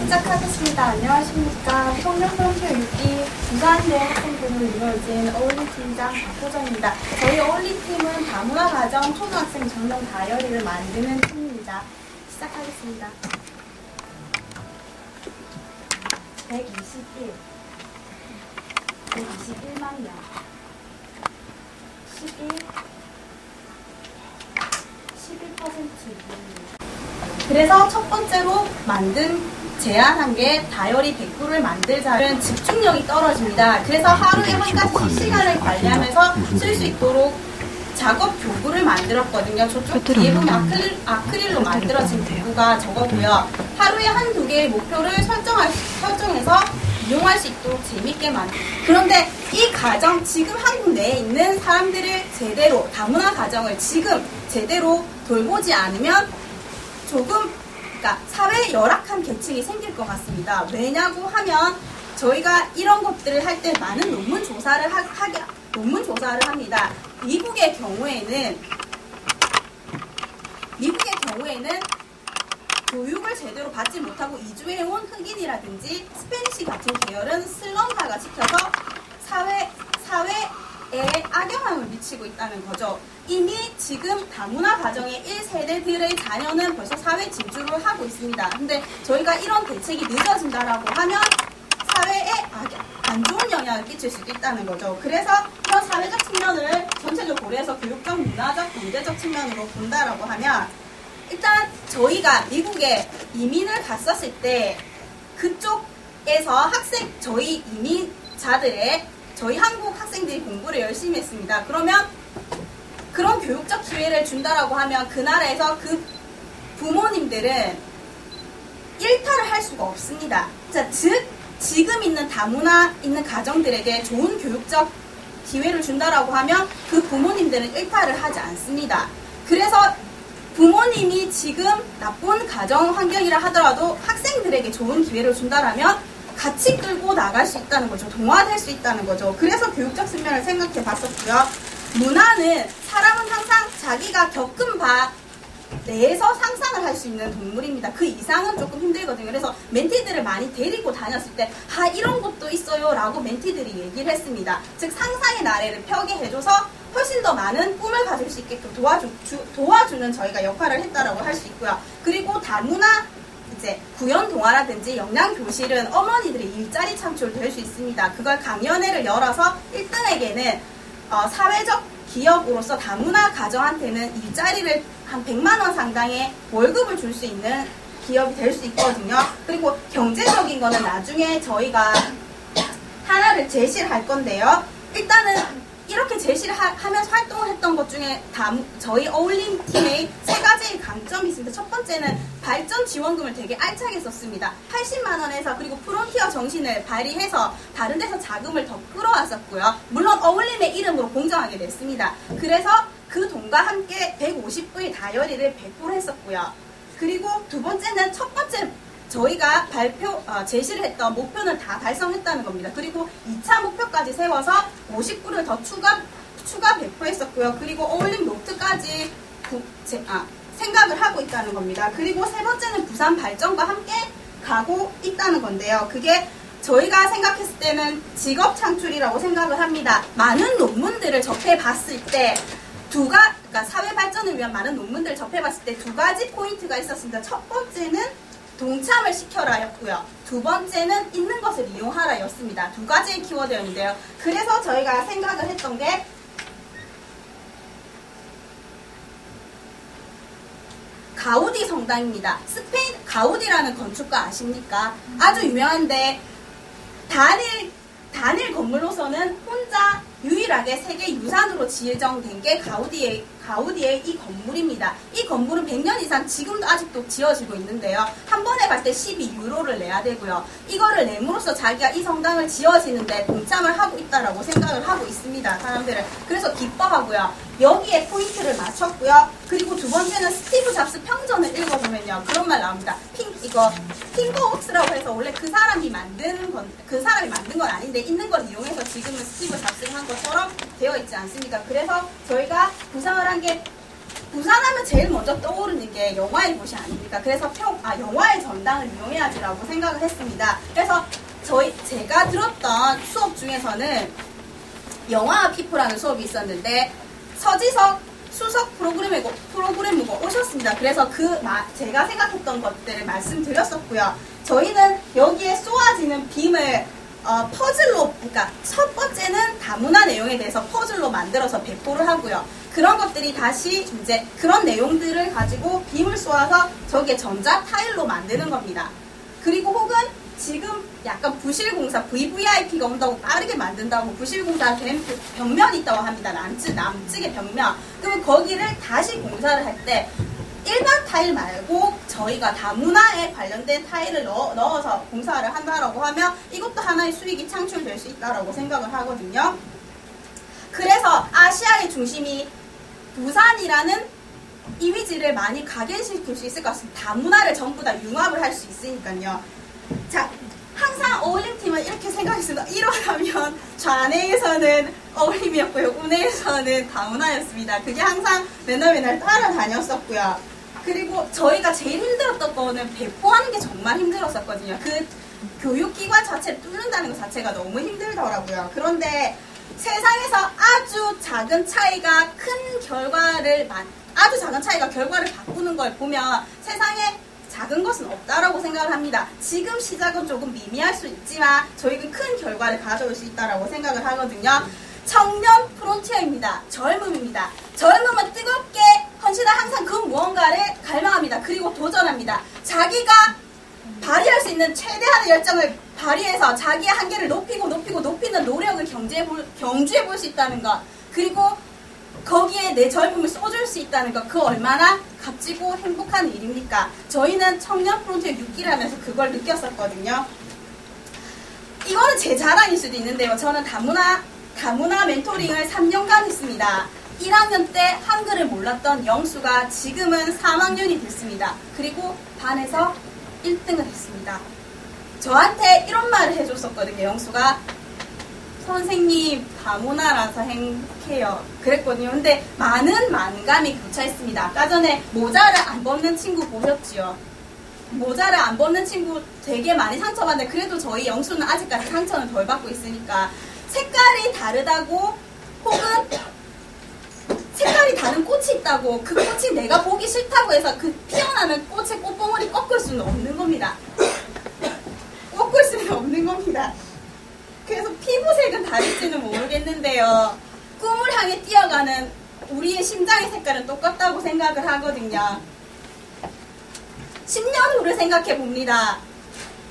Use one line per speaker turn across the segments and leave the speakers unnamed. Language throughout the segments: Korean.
시작하겠습니다. 안녕하십니까. 청년선교 6기 부산대 학생들로 이루어진 어울리팀장 박효정입니다. 저희 어울리팀은 다문화가정 초등학생 전용 다이어리를 만드는 팀입니다. 시작하겠습니다. 121만 명 11%입니다. 그래서 첫 번째로 제안한 게 다이어리 100부를 만들자는 집중력이 떨어집니다. 그래서 하루에 한 가지 시간을 관리하면서 쓸 수 있도록 작업 교구를 만들었거든요. 저쪽 뒤에 보면 아크릴로 만들어진 교구가 저거고요. 하루에 한두 개의 목표를 설정해서 이용할 수 있도록 재밌게 그런데 이 가정, 지금 한국 내에 있는 사람들을 제대로, 다문화 가정을 지금 제대로 돌보지 않으면 그러니까 사회에 열악한 계층이 생길 것 같습니다. 왜냐고 하면 저희가 이런 것들을 할 때 많은 논문 조사를 합니다. 미국의 경우에는 교육을 제대로 받지 못하고 이주해온 흑인이라든지 스페니시 같은 계열은 슬럼화가 시켜서 사회에 악영향을 미치고 있다는 거죠. 이미 지금 다문화 가정의 1세대들의 자녀는 벌써 사회 진출을 하고 있습니다. 근데 저희가 이런 대책이 늦어진다라고 하면 사회에 안 좋은 영향을 끼칠 수도 있다는 거죠. 그래서 이런 사회적 측면을 전체적으로 고려해서 교육적, 문화적, 경제적 측면으로 본다라고 하면 일단 저희가 미국에 이민을 갔었을 때 그쪽에서 저희 이민자들의 저희 한국 학생들이 공부를 열심히 했습니다. 그러면 그런 교육적 기회를 준다라고 하면 그 나라에서 그 부모님들은 일탈을 할 수가 없습니다. 자, 즉 지금 있는 다문화 있는 가정들에게 좋은 교육적 기회를 준다라고 하면 그 부모님들은 일탈을 하지 않습니다. 그래서 부모님이 지금 나쁜 가정 환경이라 하더라도 학생들에게 좋은 기회를 준다라면 같이 끌고 나갈 수 있다는 거죠. 동화될 수 있다는 거죠. 그래서 교육적 측면을 생각해 봤었고요. 문화는 사람은 항상 자기가 겪은 바 내에서 상상을 할 수 있는 동물입니다. 그 이상은 조금 힘들거든요. 그래서 멘티들을 많이 데리고 다녔을 때 이런 것도 있어요 라고 멘티들이 얘기를 했습니다. 즉 상상의 나래를 펴게 해줘서 훨씬 더 많은 꿈을 가질 수 있게끔 도와주는 저희가 역할을 했다라고 할 수 있고요. 그리고 다문화 구연 동화라든지 영양 교실은 어머니들의 일자리 창출도 될 수 있습니다. 그걸 강연회를 열어서 1등에게는 사회적 기업으로서 다문화 가정한테는 일자리를 한 100만 원 상당의 월급을 줄 수 있는 기업이 될 수 있거든요. 그리고 경제적인 거는 나중에 저희가 하나를 제시를 할 건데요. 일단은 이렇게 제시를 하면서 활동을 했던 것 중에 저희 어울림 팀의 3가지의 강점이 있습니다. 첫 번째는 발전 지원금을 되게 알차게 썼습니다. 80만 원에서 그리고 프론티어 정신을 발휘해서 다른 데서 자금을 더 끌어왔었고요. 물론 어울림의 이름으로 공정하게 됐습니다. 그래서 그 돈과 함께 150부의 다이어리를 배포를 했었고요. 그리고 두 번째는 첫 번째 저희가 제시를 했던 목표는 다 달성했다는 겁니다. 그리고 2차 목표까지 세워서 50부를 더 추가 배포했었고요. 그리고 어울림 노트까지 생각을 하고 있다는 겁니다. 그리고 세 번째는 부산 발전과 함께 가고 있다는 건데요. 그게 저희가 생각했을 때는 직업 창출이라고 생각을 합니다. 많은 논문들을 접해봤을 때 그러니까 사회 발전을 위한 많은 논문들을 접해봤을 때 2가지 포인트가 있었습니다. 첫 번째는 동참을 시켜라 였고요. 두 번째는 있는 것을 이용하라 였습니다. 2가지의 키워드였는데요. 그래서 저희가 생각을 했던 게 가우디 성당입니다. 스페인 가우디라는 건축가 아십니까? 아주 유명한데 단일 건물로서는 혼자 유일하게 세계 유산으로 지정된 게 가우디의 이 건물입니다. 이 건물은 100년 이상 지금도 아직도 지어지고 있는데요. 한 번에 갈 때 12유로를 내야 되고요. 이거를 내므로써 자기가 이 성당을 지어지는데 동참을 하고 있다라고 생각을 하고 있습니다. 사람들은. 그래서 기뻐하고요. 여기에 포인트를 맞췄고요. 그리고 두 번째는 스티브 잡스 평전을 읽어보면요. 그런 말 나옵니다. 팀버웍스라고 해서 원래 그 사람이 만든 건 아닌데 있는 걸 이용해서 지금은 스티브 잡스가 한 것처럼 되어 있지 않습니까? 그래서 저희가 구상을 한 게 부산하면 제일 먼저 떠오르는 게 영화의 도시 아닙니까? 그래서 영화의 전당을 이용해야지라고 생각을 했습니다. 그래서 제가 들었던 수업 중에서는 영화 피포라는 수업이 있었는데 서지석 수석 프로그래머가 오셨습니다. 그래서 제가 생각했던 것들을 말씀드렸었고요. 저희는 여기에 쏘아지는 빔을 퍼즐로, 그러니까 첫 번째는 다문화 내용에 대해서 퍼즐로 만들어서 배포를 하고요. 그런 것들이 다시 이제 그런 내용들을 가지고 빔을 쏘아서 저게 전자 타일로 만드는 겁니다. 그리고 혹은 지금 약간 부실공사, VVIP가 온다고 빠르게 만든다고 부실공사 된 벽면이 있다고 합니다. 남측의 벽면. 그러면 거기를 다시 공사를 할 때 일반 타일 말고 저희가 다문화에 관련된 타일을 넣어서 공사를 한다라고 하면 이것도 하나의 수익이 창출될 수 있다라고 생각을 하거든요. 그래서 아시아의 중심이 부산이라는 이미지를 많이 각인시킬 수 있을 것 같습니다. 다문화를 전부 다 융합을 할 수 있으니까요. 자, 항상 어울림팀은 이렇게 생각했습니다. 1호라면 좌내에서는 어울림이었고요. 우내에서는 다문화였습니다. 그게 항상 맨날 따라다녔었고요. 그리고 저희가 제일 힘들었던 거는 배포하는 게 정말 힘들었었거든요. 그 교육기관 자체를 뚫는다는 것 자체가 너무 힘들더라고요. 그런데 세상에서 아주 작은 차이가 결과를 바꾸는 걸 보면 세상에 작은 것은 없다라고 생각을 합니다. 지금 시작은 조금 미미할 수 있지만 저희는 큰 결과를 가져올 수 있다라고 생각을 하거든요. 청년 프론티어입니다. 젊음입니다. 젊음은 뜨겁게 헌신한 항상 그 무언가를 갈망합니다. 그리고 도전합니다. 자기가 발휘할 수 있는 최대한의 열정을 발휘해서 자기의 한계를 높이는 노력을 경주해 볼 수 있다는 것. 그리고 거기에 내 젊음을 쏟을 수 있다는 것. 그 얼마나 값지고 행복한 일입니까? 저희는 청년 프론티어 6기를 하면서 그걸 느꼈었거든요. 이거는 제 자랑일 수도 있는데요. 저는 다문화 멘토링을 3년간 했습니다. 1학년 때 한글을 몰랐던 영수가 지금은 3학년이 됐습니다. 그리고 반에서 1등을 했습니다. 저한테 이런 말을 해줬었거든요. 영수가 선생님 다문화라서 행복해요. 그랬거든요. 근데 많은 만감이 교차했습니다. 아까 전에 모자를 안 벗는 친구 보셨지요? 모자를 안 벗는 친구 되게 많이 상처받는데 그래도 저희 영수는 아직까지 상처는 덜 받고 있으니까 색깔이 다르다고 혹은 색깔이 다른 꽃이 있다고 그 꽃이 내가 보기 싫다고 해서 그 피어나는 꽃의 꽃봉오리 꺾을 수는 없는 겁니다. 꺾을 수는 없는 겁니다. 그래서 피부색은 다를지는 모르겠는데요. 꿈을 향해 뛰어가는 우리의 심장의 색깔은 똑같다고 생각을 하거든요. 10년 후를 생각해 봅니다.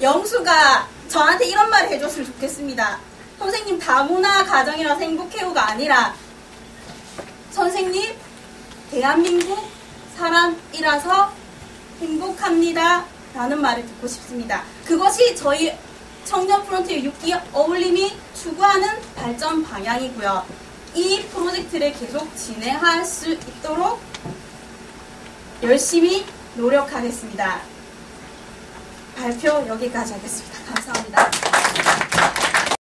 영수가 저한테 이런 말을 해줬으면 좋겠습니다. 선생님 다문화 가정이라서 행복해요가 아니라 선생님 대한민국 사람이라서 행복합니다 라는 말을 듣고 싶습니다. 그것이 저희 청년 프론티어 6기 어울림이 추구하는 발전 방향이고요. 이 프로젝트를 계속 진행할 수 있도록 열심히 노력하겠습니다. 발표 여기까지 하겠습니다. 감사합니다.